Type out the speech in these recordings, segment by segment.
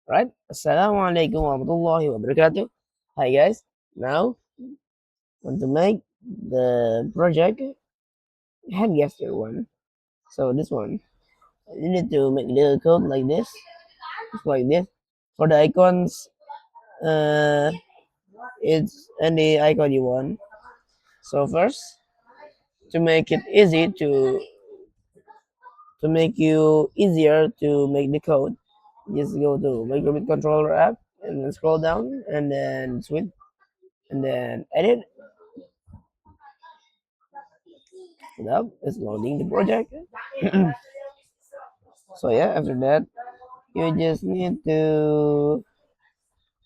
Right? Assalamualaikum warahmatullahi wabarakatuh. Hi guys. Now want to make the project hand gesture one. So this one, you need to make the code like this, just like this. For the icons, uh, it's any icon you want. So first, to make it easy to make you easier to make the code, just go to Microbit controller app and then scroll down and then switch and then edit it up. It's loading the project. So yeah, after that, you just need to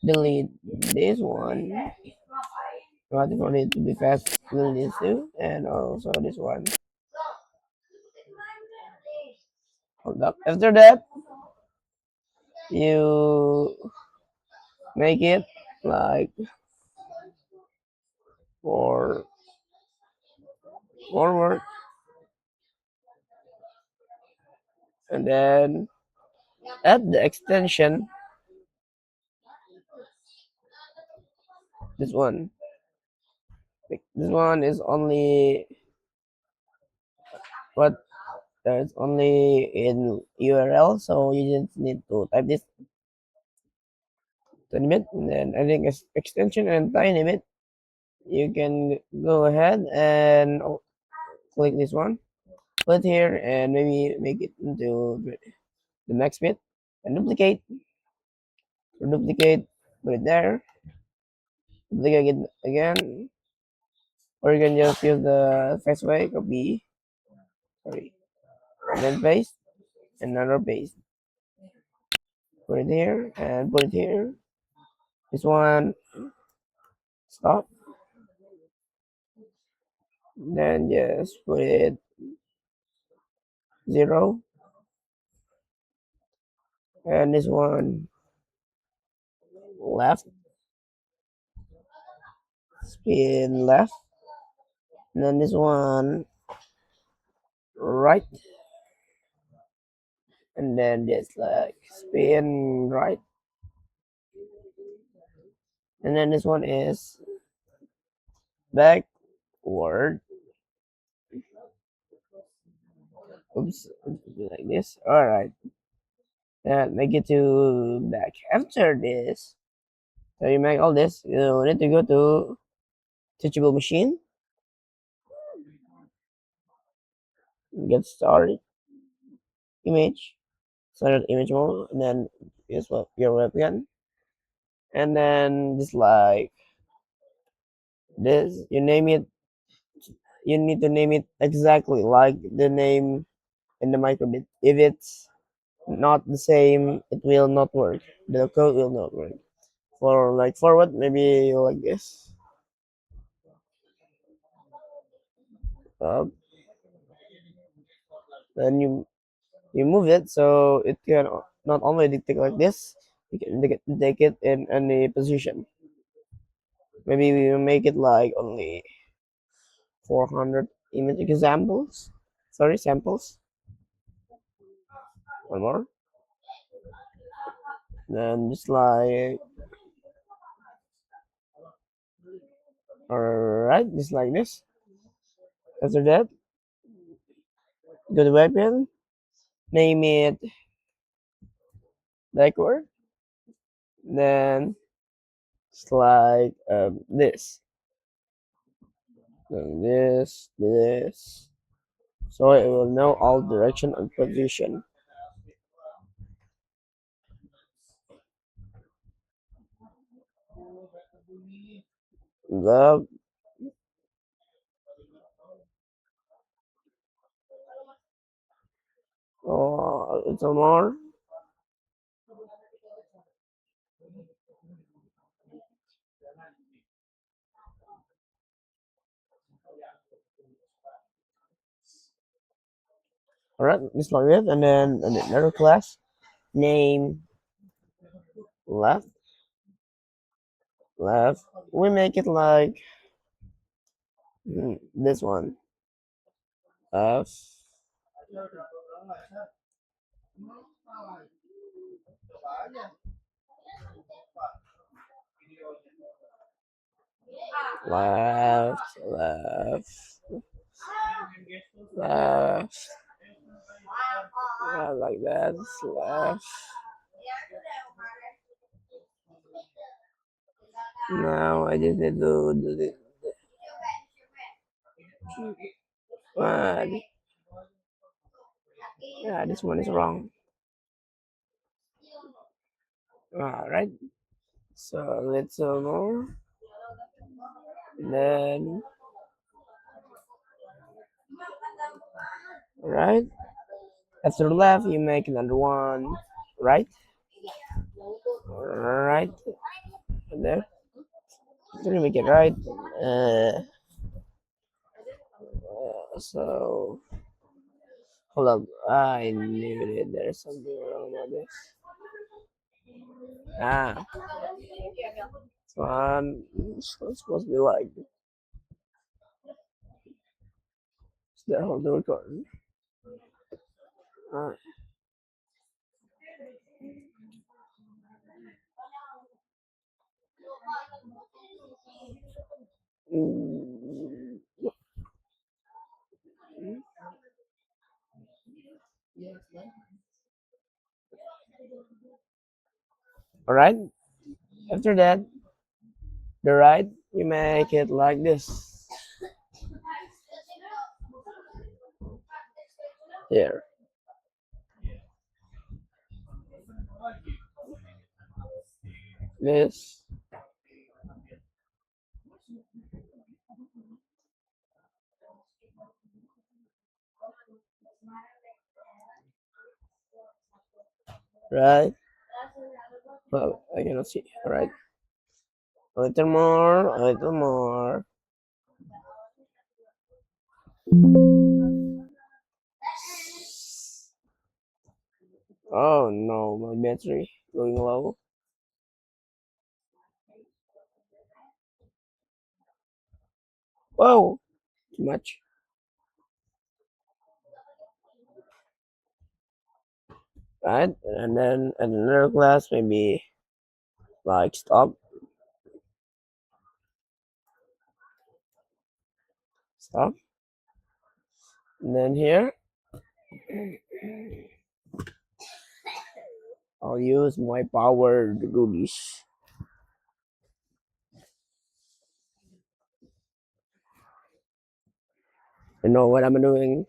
delete this one. Not for it to be fast, delete this too, and also this one. Hold up. After that, you make it like for forward, and then add the extension. This one. This one is only what there's only in URL, so you just need to type this Tinybit and then adding extension and Tinybit. You can go ahead and click this one, put here, and maybe make it into the next bit and duplicate, put it there, duplicate it again, or you can just use the fast way, copy, sorry, and then paste, another paste, put it here, and put it here. This one, stop, then just put it 0, and this one left, spin left, and then this one right, and then just like spin right, and then this one is backward. Oops, like this. All right, make it to back. After this, so you make all this, you need to go to teachable machine, get started, image, select image mode, and then use your webcam, and then just like this, you name it. You need to name it exactly like the name in the microbit. If it's not the same, it will not work. The code will not work. For like forward, maybe like this. Uh, then you move it so it can not only detect like this, you can take it in any position. Maybe we will make it like only 400 image examples. Sorry, samples. One more. Then just like alright, just like this. After that, go to webpage, name it backward, then it's like this, then this. So it will know all direction and position. The it's a more. Alright, just like this, and then another class name left left. We make it like this one. F left, left, like that, left. Now I just need to do this one. Yeah, this one is wrong. All right. So let's more. Then right. After left, you make another one. Right. Right. And there. Then make it right. So hold up. I knew it. There's something wrong with this. Ah, one. It's supposed to be like. Is that hold the recording? Ah. Mm. All right. After that, the right, you make it like this. Here. This. Right. Well, I cannot see. All right. A little more. A little more. Oh no, my battery going low. Whoa, too much. Right, and then at another class, maybe like stop, stop. And then here, I'll use my power the goodies. You know what I'm doing?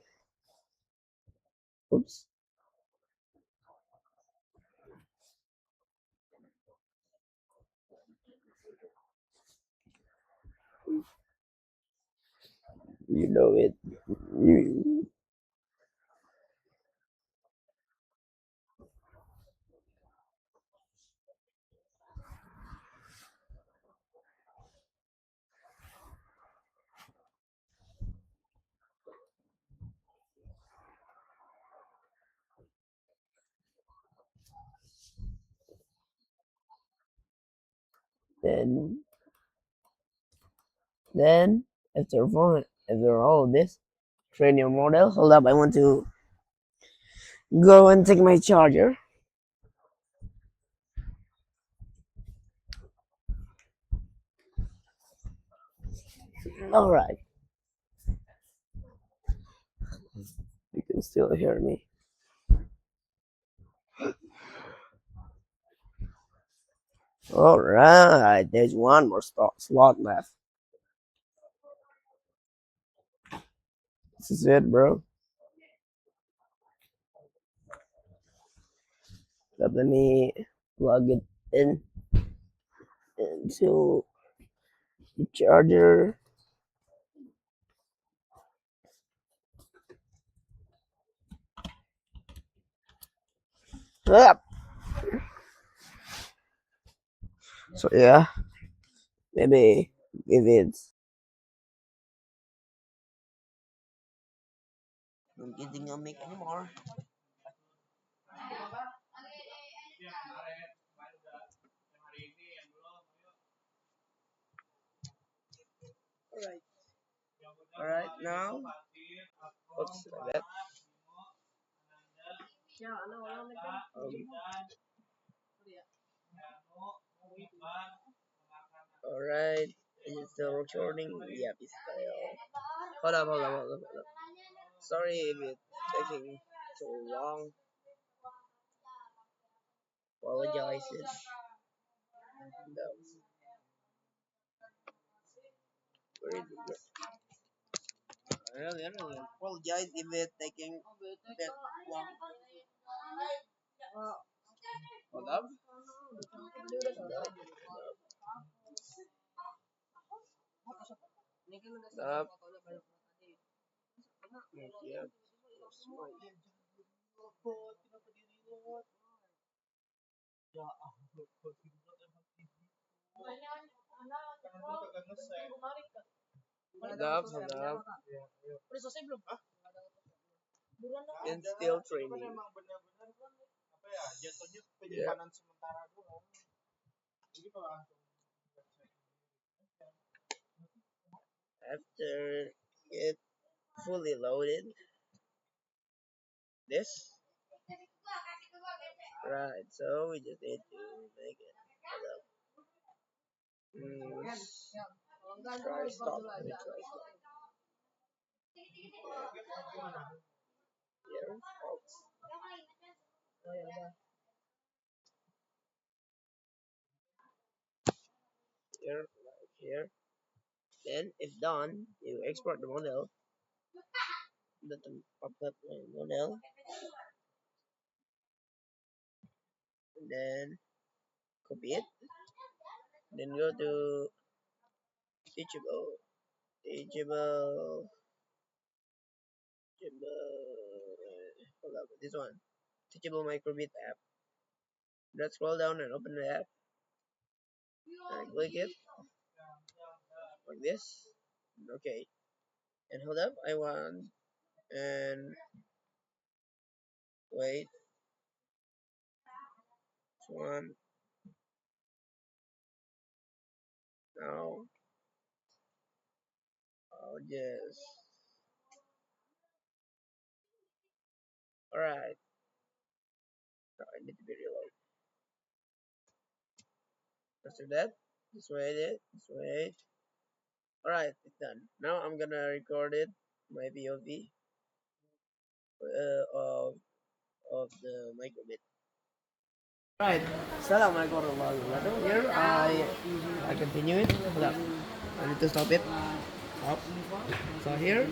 Oops. You know it. You, then, then after all of this, train your model. Hold up, I want to go and take my charger. All right, you can still hear me. All right, there's one more slot left. This is it, bro. Let me plug it in into the charger. Yep. So yeah, maybe if it's don't getting a mic anymore. All right, all right now. What's that? All right. Is it still recording? Yep, it's still. Hold up. Sorry if it's taking too long. Apologize. Where is it? Really apologize if it's taking that long. Hold up. Hold up. Yeah. Hold up. And still training. Yeah. After it fully loaded, this right. So we just need to make it. Try stop. Let me try stop. Here. Here. Like here. Then if done, you export the model. The upload model. And then copy it. Then go to teachable. Teachable. Hold up. This one. Teachable microbit app. Let's scroll down and open the app. And click it like this. Okay. And hold up. I want and wait. This one. Now I'll just. Alright. I need to be reload. After that, just wait it. Just wait. Alright, it's done. Now I'm gonna record it. My POV of the microbit. Right. Assalamualaikum warahmatullahi wabarakatuh. Here I continue it. Hold up. I need to stop it. Stop. So here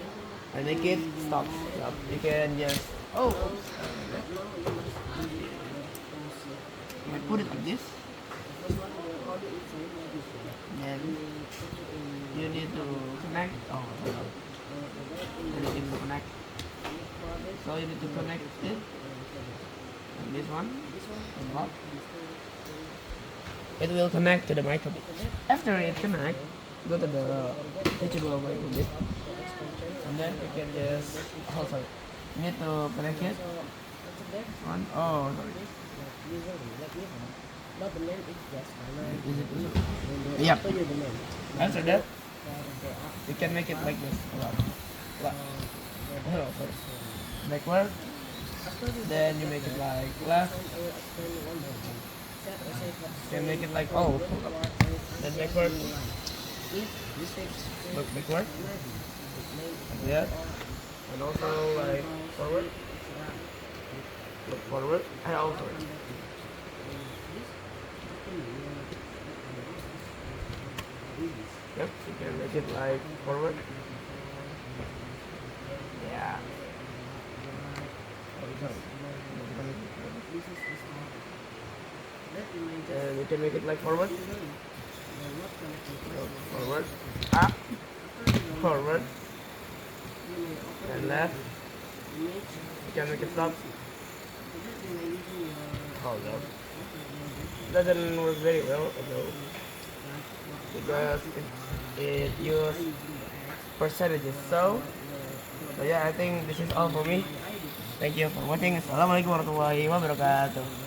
I make it stop. Stop. You can just I put it like this. Then you need to connect. Oh, no. You need to connect. So you need to connect it. And this one. It will connect to the microbit. After it connect, go to the teachable microbit, and then you can just sorry. You need to connect it. One. Oh, sorry. Yep. After that, you can make it like this. Hello, sorry. Backward. Then you make it like left. Then make it like then backward. Look backward. Like that. And also like forward. Look forward and outward. Yep, you can make it like forward. Yeah. And you can make it like forward. Forward. Up. Forward. And left. You can make it stop. Hold up. Doesn't work very well though, because it uses percentages. So yeah, I think this is all for me. Thank you for watching. Assalamualaikum warahmatullahi wabarakatuh.